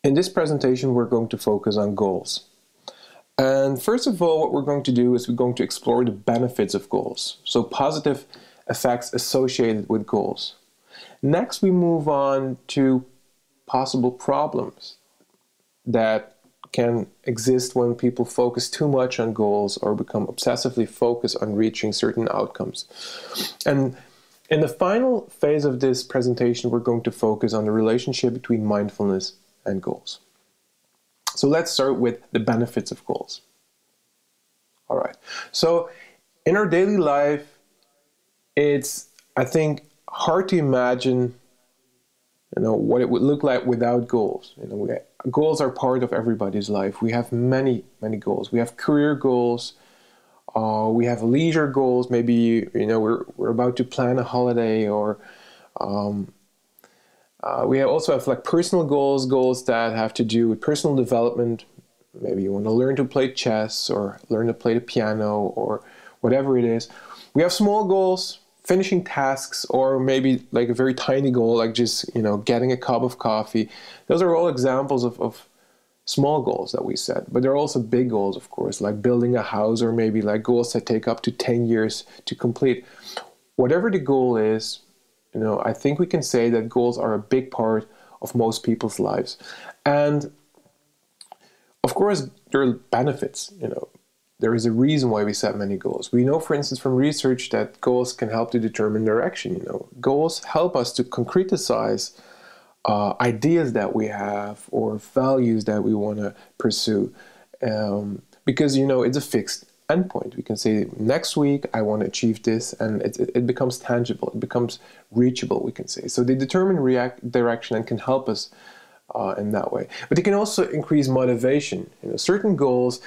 In this presentation, we're going to focus on goals. And first of all, what we're going to do is we're going to explore the benefits of goals, so positive effects associated with goals. Next, we move on to possible problems that can exist when people focus too much on goals or become obsessively focused on reaching certain outcomes. And in the final phase of this presentation, we're going to focus on the relationship between mindfulness and goals. So let's start with the benefits of goals. All right. So in our daily life, it's, I think, hard to imagine, what it would look like without goals. Goals are part of everybody's life. We have many, many goals. We have career goals. We have leisure goals. Maybe, we're about to plan a holiday, or we also have like personal goals that have to do with personal development. Maybe you want to learn to play chess or learn to play the piano or whatever it is. We have small goals, finishing tasks, or maybe like a very tiny goal, like just, getting a cup of coffee. Those are all examples of small goals that we set. But there are also big goals, of course, like building a house, or maybe like goals that take up to 10 years to complete. Whatever the goal is, I think we can say that goals are a big part of most people's lives. And of course, there are benefits, There is a reason why we set many goals. We know, for instance, from research that goals can help to determine direction. Goals help us to concretize ideas that we have or values that we want to pursue. Because, it's a fixed endpoint. We can say, next week, I want to achieve this, and it becomes tangible. It becomes reachable, we can say. So they determine direction and can help us in that way. But they can also increase motivation. Certain goals,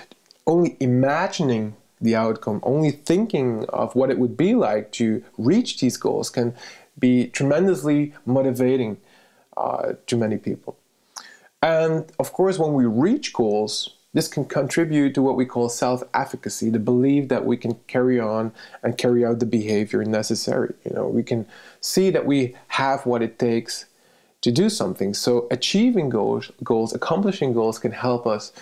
only imagining the outcome, only thinking of what it would be like to reach these goals can be tremendously motivating to many people. And of course, when we reach goals, this can contribute to what we call self-efficacy, the belief that we can carry on and carry out the behavior necessary. We can see that we have what it takes to do something. So achieving goals, accomplishing goals can help us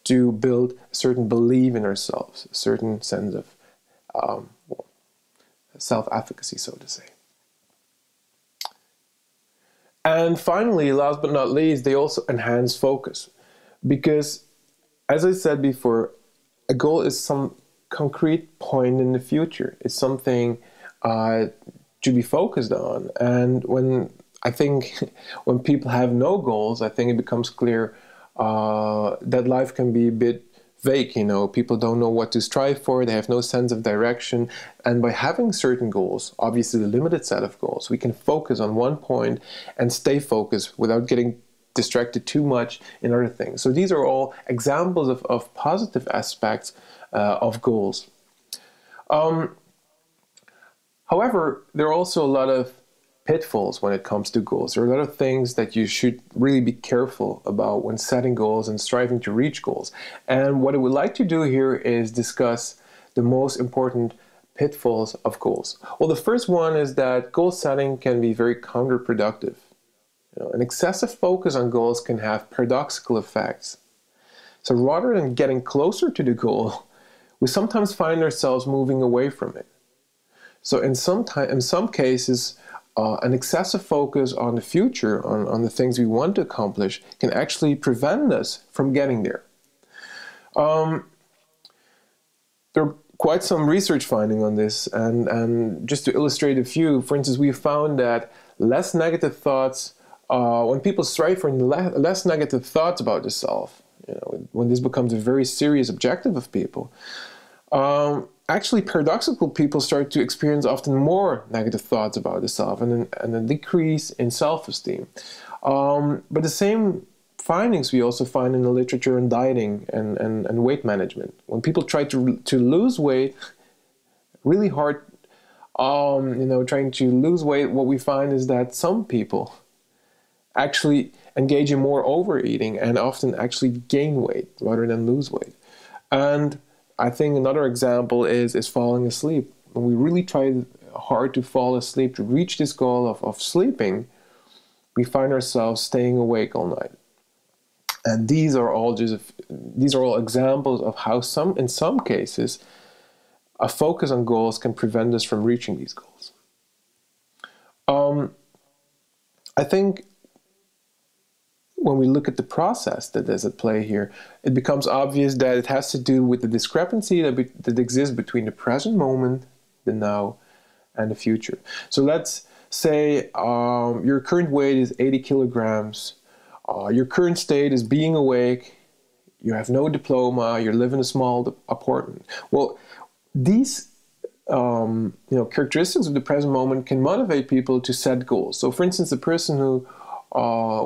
to build a certain belief in ourselves, a certain sense of self-efficacy, so to say. And finally, last but not least, they also enhance focus. Because, as I said before, a goal is some concrete point in the future. It's something to be focused on. And when people have no goals, I think it becomes clear that life can be a bit vague. People don't know what to strive for. They have no sense of direction. And by having certain goals, obviously a limited set of goals, we can focus on one point and stay focused without getting distracted too much in other things. So these are all examples of positive aspects of goals. However, there are also a lot of pitfalls when it comes to goals. There are a lot of things that you should really be careful about when setting goals and striving to reach goals. And what I would like to do here is discuss the most important pitfalls of goals. Well, the first one is that goal setting can be very counterproductive. An excessive focus on goals can have paradoxical effects. So rather than getting closer to the goal, we sometimes find ourselves moving away from it. So in some cases, an excessive focus on the future, on the things we want to accomplish, can actually prevent us from getting there. There are quite some research finding on this, and just to illustrate a few, for instance, we found that less negative thoughts, when people strive for less negative thoughts about the self, when this becomes a very serious objective of people, actually, paradoxical people start to experience often more negative thoughts about the self and a decrease in self-esteem. But the same findings we also find in the literature on dieting and weight management. When people try to lose weight, really hard, trying to lose weight, what we find is that some people actually engage in more overeating and often actually gain weight rather than lose weight. And I think another example is falling asleep. When we really try hard to fall asleep, to reach this goal of sleeping, we find ourselves staying awake all night. And these are all examples of how in some cases, a focus on goals can prevent us from reaching these goals. I think when we look at the process that is at play here, it becomes obvious that it has to do with the discrepancy that exists between the present moment, the now, and the future. So let's say your current weight is 80 kilograms. Your current state is being awake. You have no diploma. You live in a small apartment. Well, these characteristics of the present moment can motivate people to set goals. So, for instance, the person who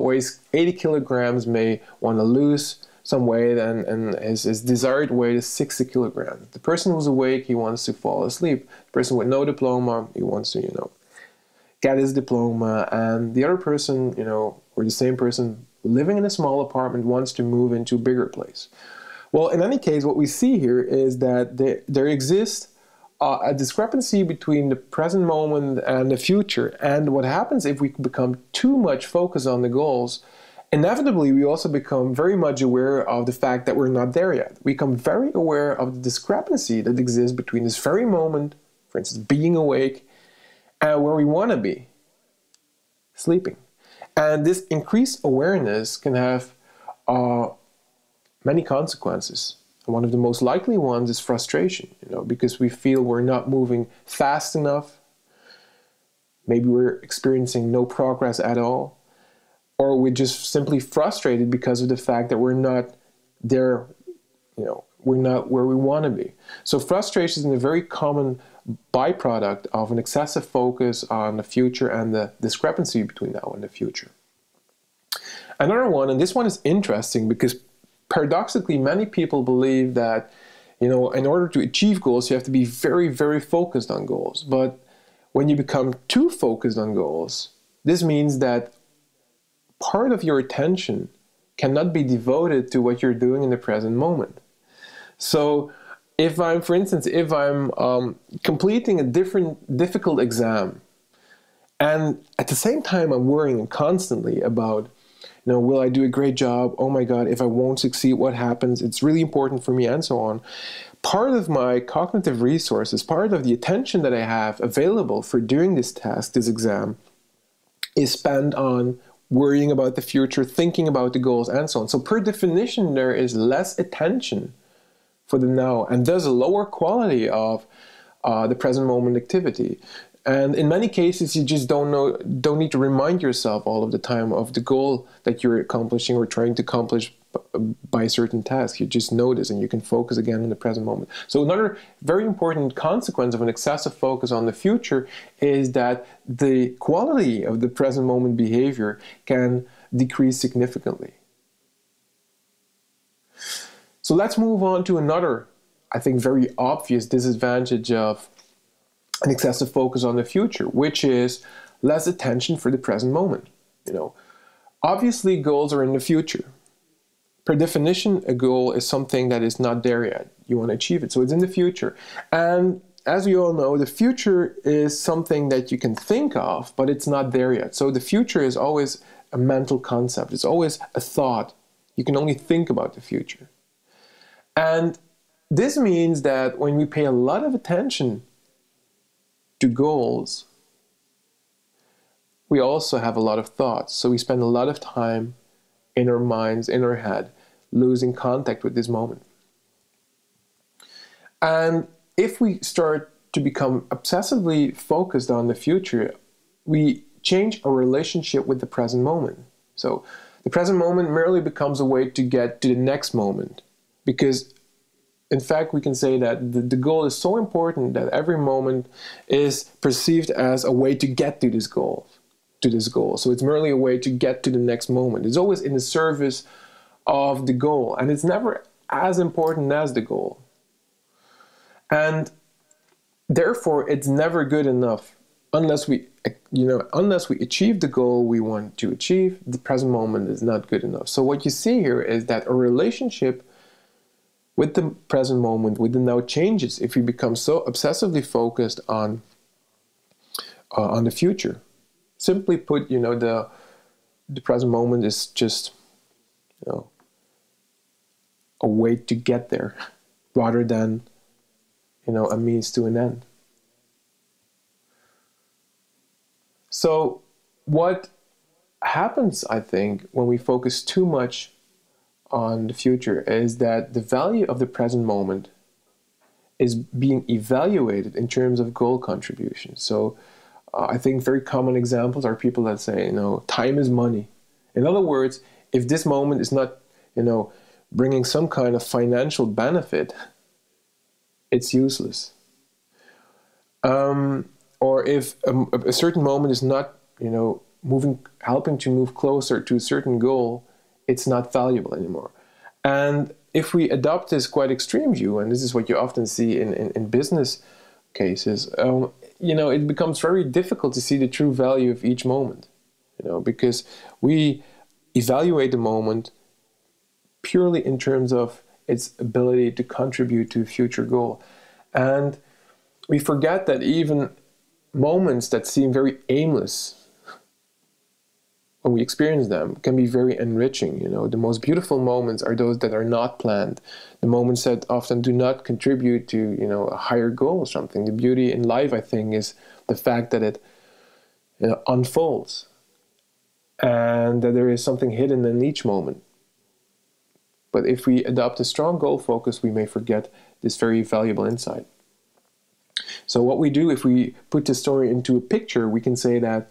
weighs 80 kilograms may want to lose some weight, and his desired weight is 60 kilograms. The person who's awake, he wants to fall asleep. The person with no diploma, he wants to, get his diploma. And the other person, or the same person living in a small apartment wants to move into a bigger place. Well, in any case, what we see here is that there exists a discrepancy between the present moment and the future. And what happens if we become too much focused on the goals, inevitably we also become very much aware of the fact that we're not there yet. We become very aware of the discrepancy that exists between this very moment, for instance, being awake, and where we want to be, sleeping. And this increased awareness can have many consequences. One of the most likely ones is frustration, because we feel we're not moving fast enough. Maybe we're experiencing no progress at all. Or we're just simply frustrated because of the fact that we're not there, we're not where we want to be. So frustration is a very common byproduct of an excessive focus on the future and the discrepancy between now and the future. Another one, and this one is interesting because paradoxically, many people believe that, in order to achieve goals, you have to be very, very focused on goals. But when you become too focused on goals, this means that part of your attention cannot be devoted to what you're doing in the present moment. So for instance, if I'm completing a difficult exam, and at the same time I'm worrying constantly about, will I do a great job? Oh my God, if I won't succeed, what happens? It's really important for me, and so on. Part of my cognitive resources, part of the attention that I have available for doing this task, this exam, is spent on worrying about the future, thinking about the goals, and so on. So per definition, there is less attention for the now, and thus a lower quality of the present moment activity. And in many cases, you just don't need to remind yourself all of the time of the goal that you're accomplishing or trying to accomplish by a certain task. You just notice and you can focus again in the present moment. So another very important consequence of an excessive focus on the future is that the quality of the present moment behavior can decrease significantly. So let's move on to another, I think, very obvious disadvantage of an excessive focus on the future, which is less attention for the present moment. Obviously goals are in the future. Per definition, a goal is something that is not there yet. You want to achieve it, so it's in the future. And as we all know, the future is something that you can think of, but it's not there yet. So the future is always a mental concept. It's always a thought. You can only think about the future. And this means that when we pay a lot of attention to goals, we also have a lot of thoughts. So we spend a lot of time in our minds, in our head, losing contact with this moment. And if we start to become obsessively focused on the future, we change our relationship with the present moment. So the present moment merely becomes a way to get to the next moment, because in fact, we can say that the goal is so important that every moment is perceived as a way to get to this goal. So it's merely a way to get to the next moment. It's always in the service of the goal, and it's never as important as the goal. And therefore, it's never good enough unless we achieve the goal we want to achieve. The present moment is not good enough. So what you see here is that a relationship with the present moment, with the now, changes if we become so obsessively focused on the future. Simply put, the present moment is just a way to get there rather than, a means to an end. So what happens, I think, when we focus too much on the future is that the value of the present moment is being evaluated in terms of goal contribution. So I think very common examples are people that say, time is money. In other words, if this moment is not, bringing some kind of financial benefit, it's useless. Or if a certain moment is not, helping to move closer to a certain goal, it's not valuable anymore. And if we adopt this quite extreme view, and this is what you often see in business cases, it becomes very difficult to see the true value of each moment, because we evaluate the moment purely in terms of its ability to contribute to a future goal. And we forget that even moments that seem very aimless, when we experience them, can be very enriching. The most beautiful moments are those that are not planned. The moments that often do not contribute to, a higher goal or something. The beauty in life, I think, is the fact that it unfolds and that there is something hidden in each moment. But if we adopt a strong goal focus, we may forget this very valuable insight. So what we do, if we put the story into a picture, we can say that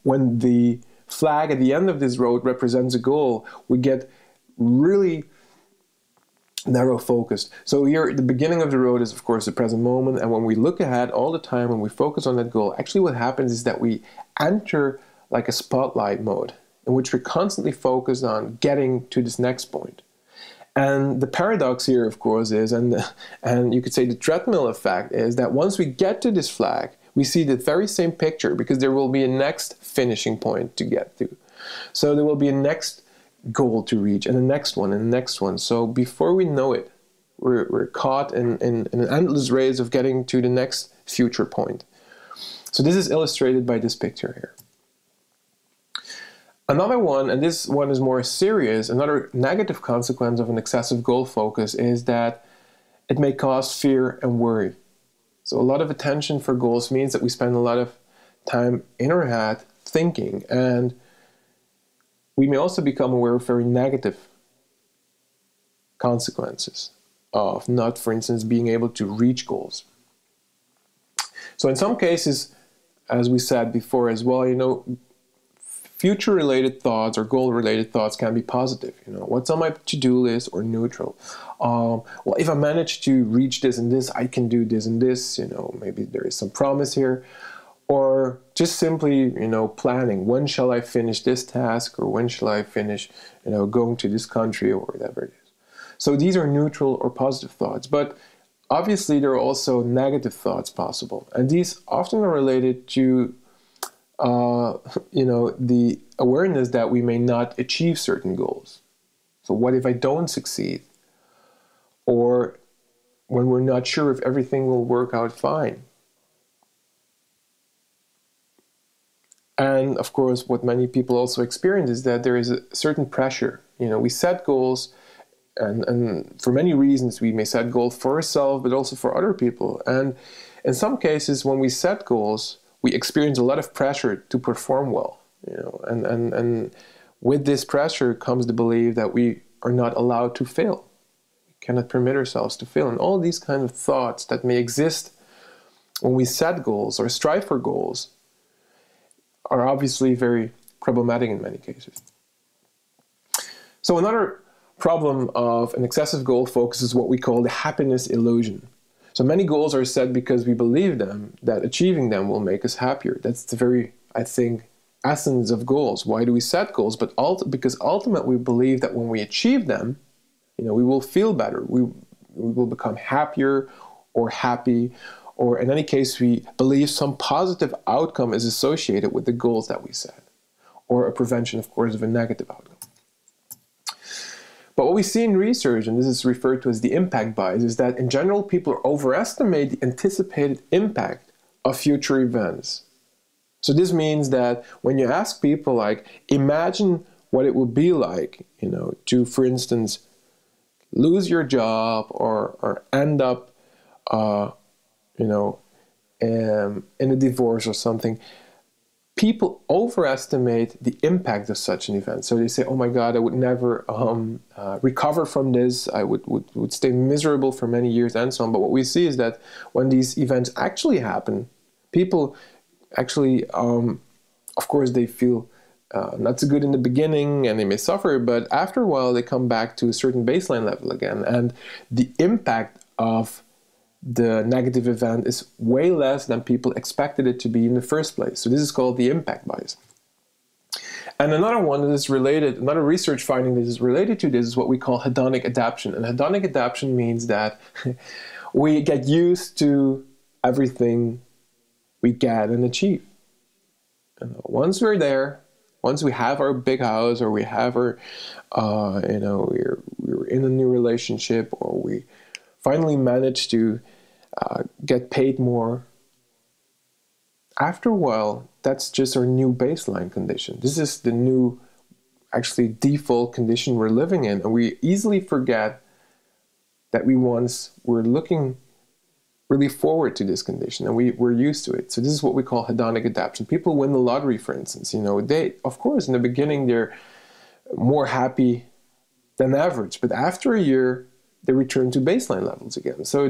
when the flag at the end of this road represents a goal, we get really narrow focused. So here at the beginning of the road is, of course, the present moment. And when we look ahead all the time, when we focus on that goal, actually what happens is that we enter like a spotlight mode in which we're constantly focused on getting to this next point. And the paradox here, of course, is, and you could say the treadmill effect is that once we get to this flag, we see the very same picture because there will be a next finishing point to get to. So there will be a next goal to reach and the next one and the next one. So before we know it, we're caught in an endless race of getting to the next future point. So this is illustrated by this picture here. Another one, and this one is more serious, another negative consequence of an excessive goal focus is that it may cause fear and worry. So a lot of attention for goals means that we spend a lot of time in our head thinking, and we may also become aware of very negative consequences of not, for instance, being able to reach goals. So in some cases, as we said before as well, future-related thoughts or goal-related thoughts can be positive. What's on my to-do list or neutral? Well, if I manage to reach this and this, I can do this and this. Maybe there is some promise here. Or just simply, planning. When shall I finish this task? Or when shall I finish, going to this country or whatever it is? So these are neutral or positive thoughts. But obviously, there are also negative thoughts possible. And these often are related to the awareness that we may not achieve certain goals. So what if I don't succeed? Or when we're not sure if everything will work out fine. And of course, what many people also experience is that there is a certain pressure. We set goals, and for many reasons we may set goals for ourselves, but also for other people. And in some cases, when we set goals, we experience a lot of pressure to perform well, and with this pressure comes the belief that we are not allowed to fail. We cannot permit ourselves to fail. And all these kind of thoughts that may exist when we set goals or strive for goals are obviously very problematic in many cases. So another problem of an excessive goal focus is what we call the happiness illusion. So many goals are set because we believe that achieving them will make us happier. That's the very, I think, essence of goals. Why do we set goals? But because ultimately we believe that when we achieve them, we will feel better. We will become happier or happy, or in any case, we believe some positive outcome is associated with the goals that we set, or a prevention, of course, of a negative outcome. But what we see in research, and this is referred to as the impact bias, is that in general people overestimate the anticipated impact of future events. So this means that when you ask people, like, imagine what it would be like, to, for instance, lose your job or end up, in a divorce or something, people overestimate the impact of such an event. So they say, oh my God, I would never recover from this. I would stay miserable for many years and so on. But what we see is that when these events actually happen, people actually, of course, they feel not so good in the beginning and they may suffer, but after a while they come back to a certain baseline level again. And the impact of the negative event is way less than people expected it to be in the first place. So this is called the impact bias. And another one that is related, another research finding that is related to this is what we call hedonic adaptation. And hedonic adaptation means that we get used to everything we get and achieve. And once we're there, once we have our big house, or we have our, we're in a new relationship, or we finally manage to get paid more, after a while, that's just our new baseline condition. This is the new, actually, default condition we're living in. And we easily forget that we once were looking really forward to this condition, and we're used to it. So this is what we call hedonic adaptation. People win the lottery, for instance. They, of course, in the beginning, they're more happy than average. But after a year, they return to baseline levels again. So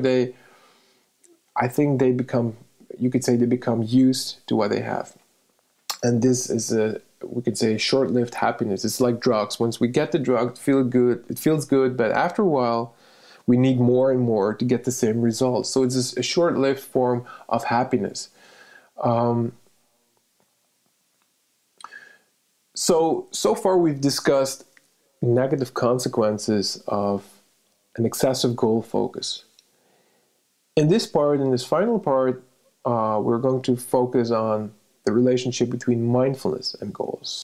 I think they become, you could say, they become used to what they have. And this is we could say, short-lived happiness. It's like drugs. Once we get the drug, it feels good, but after a while, we need more and more to get the same results. So it's a short-lived form of happiness. So far we've discussed negative consequences of an excessive goal focus. In this final part, we're going to focus on the relationship between mindfulness and goals.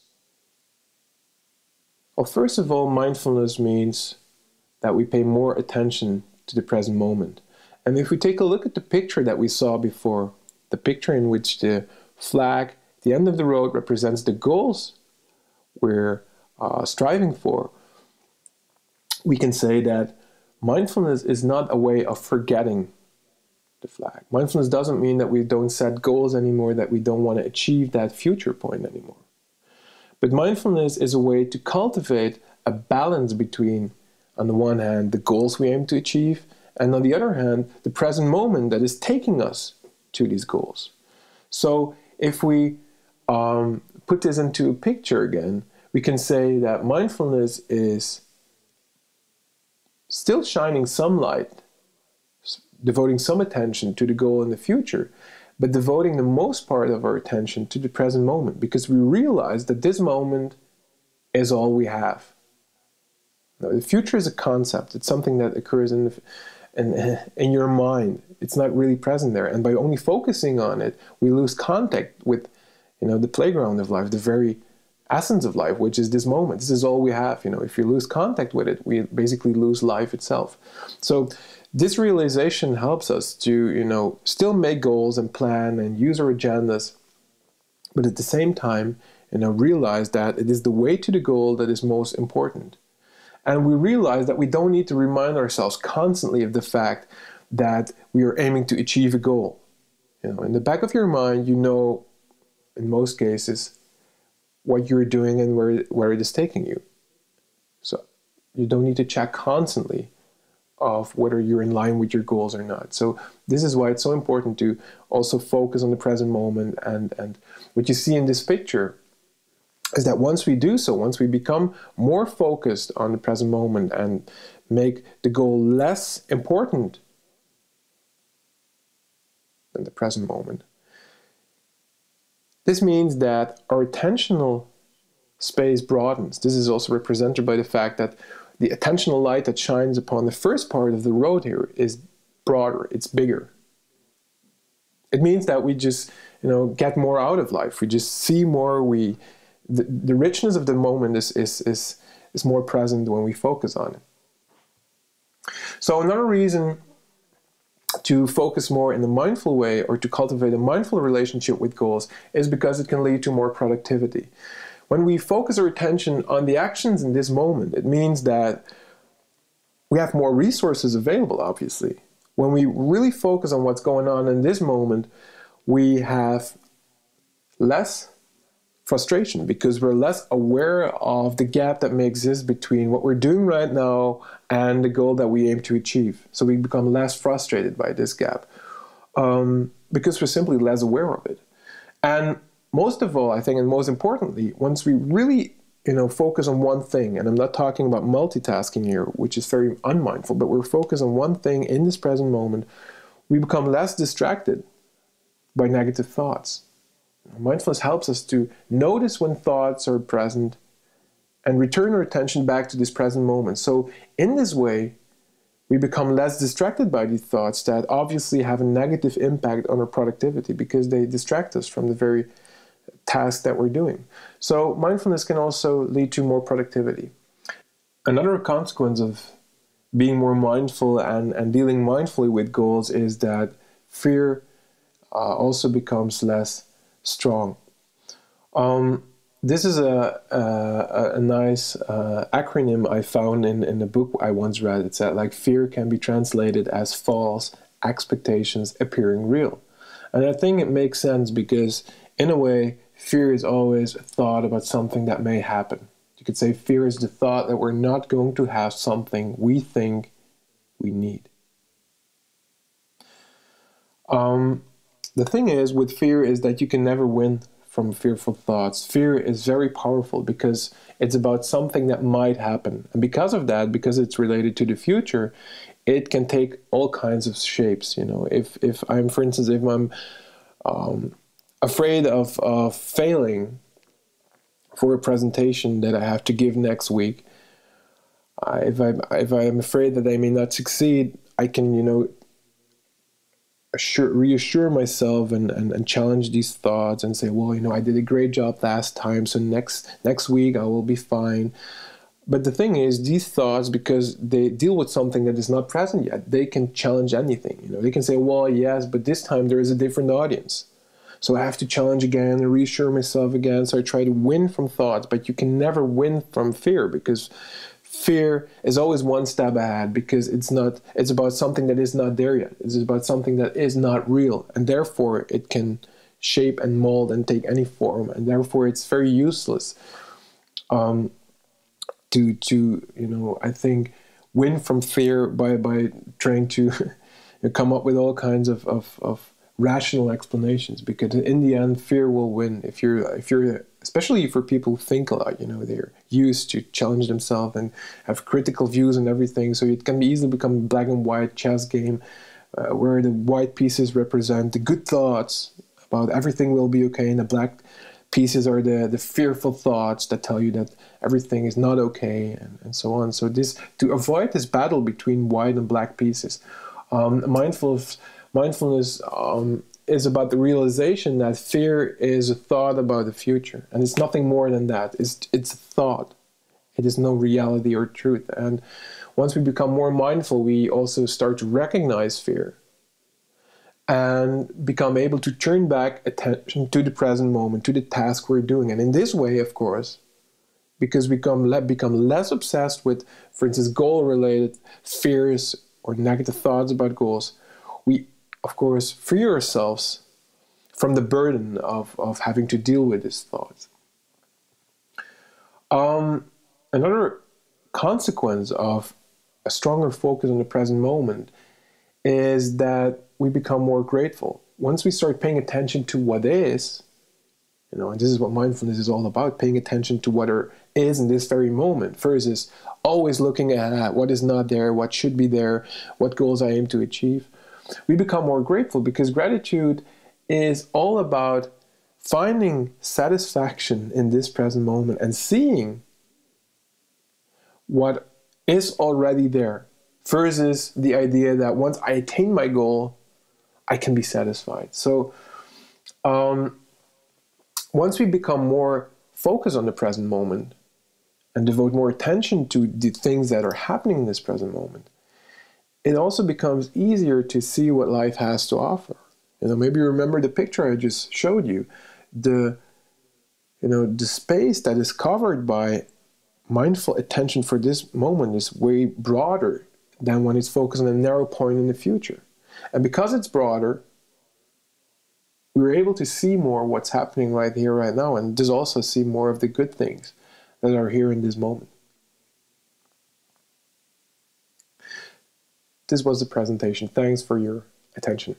Well, first of all, mindfulness means that we pay more attention to the present moment. And if we take a look at the picture that we saw before, the picture in which the flag at the end of the road represents the goals we're striving for, we can say that mindfulness is not a way of forgetting the flag. Mindfulness doesn't mean that we don't set goals anymore, that we don't want to achieve that future point anymore. But mindfulness is a way to cultivate a balance between, on the one hand, the goals we aim to achieve, and on the other hand, the present moment that is taking us to these goals. So if we put this into a picture again, we can say that mindfulness is still shining some light, devoting some attention to the goal in the future, but devoting the most part of our attention to the present moment, because we realize that this moment is all we have. Now, the future is a concept. It's something that occurs in your mind. It's not really present there. And by only focusing on it, we lose contact with the playground of life, the very essence of life, which is this moment. This is all we have. If you lose contact with it, we basically lose life itself. So this realization helps us to, still make goals and plan and use our agendas, but at the same time, realize that it is the way to the goal that is most important. And we realize that we don't need to remind ourselves constantly of the fact that we are aiming to achieve a goal. In the back of your mind, in most cases, what you're doing and where it is taking you. So you don't need to check constantly of whether you're in line with your goals or not. So this is why it's so important to also focus on the present moment. And what you see in this picture is that once we do so, once we become more focused on the present moment and make the goal less important than the present moment, this means that our attentional space broadens. This is also represented by the fact that the attentional light that shines upon the first part of the road here is broader, it's bigger. It means that we just, get more out of life. We just see more. The richness of the moment is more present when we focus on it. So another reason to focus more in a mindful way, or to cultivate a mindful relationship with goals, is because it can lead to more productivity. When we focus our attention on the actions in this moment, it means that we have more resources available, obviously. When we really focus on what's going on in this moment, we have less frustration because we're less aware of the gap that may exist between what we're doing right now and the goal that we aim to achieve. So we become less frustrated by this gap because we're simply less aware of it. And most of all, I think, and most importantly, once we really focus on one thing, and I'm not talking about multitasking here, which is very unmindful, but we're focused on one thing in this present moment, we become less distracted by negative thoughts. Mindfulness helps us to notice when thoughts are present and return our attention back to this present moment. So in this way, we become less distracted by these thoughts that obviously have a negative impact on our productivity because they distract us from the very task that we're doing. So mindfulness can also lead to more productivity. Another consequence of being more mindful and dealing mindfully with goals is that fear also becomes less strong. This is a nice acronym I found in a book I once read. It said, like, fear can be translated as false expectations appearing real. And I think it makes sense because, in a way, fear is always a thought about something that may happen. You could say fear is the thought that we're not going to have something we think we need. The thing is with fear is that you can never win from fearful thoughts. Fear is very powerful because it's about something that might happen. And because of that, because it's related to the future, it can take all kinds of shapes. If I'm, for instance, if I'm afraid of failing for a presentation that I have to give next week, if I'm afraid that I may not succeed, I can, reassure myself and challenge these thoughts and say, well, I did a great job last time, so next week I will be fine. But the thing is, these thoughts, because they deal with something that is not present yet, they can challenge anything. They can say, well, yes, but this time there is a different audience. So I have to challenge again and reassure myself again. So I try to win from thoughts, but you can never win from fear because fear is always one step ahead because it's about something that is not there yet. It's about something that is not real. And therefore it can shape and mold and take any form. And therefore it's very useless to I think, win from fear by trying to come up with all kinds of rational explanations, because in the end fear will win. If you're especially for people who think a lot, they're used to challenge themselves and have critical views and everything, so it can easily become a black and white chess game where the white pieces represent the good thoughts about everything will be okay, and the black pieces are the fearful thoughts that tell you that everything is not okay, and so on. So to avoid this battle between white and black pieces, mindfulness is about the realization that fear is a thought about the future, and it's nothing more than that. It's a thought. It is no reality or truth. And once we become more mindful, we also start to recognize fear and become able to turn back attention to the present moment, to the task we're doing. And in this way, of course, because we become less obsessed with, for instance, goal-related fears or negative thoughts about goals, we, of course, free ourselves from the burden of having to deal with these thoughts. Another consequence of a stronger focus on the present moment is that we become more grateful. Once we start paying attention to what is, and this is what mindfulness is all about, paying attention to what is in this very moment, versus always looking at what is not there, what should be there, what goals I aim to achieve. We become more grateful because gratitude is all about finding satisfaction in this present moment and seeing what is already there, versus the idea that once I attain my goal, I can be satisfied. So once we become more focused on the present moment and devote more attention to the things that are happening in this present moment, it also becomes easier to see what life has to offer. Maybe you remember the picture I just showed you. The The space that is covered by mindful attention for this moment is way broader than when it's focused on a narrow point in the future. And because it's broader, we're able to see more what's happening right here, right now, and just also see more of the good things that are here in this moment. This was the presentation. Thanks for your attention.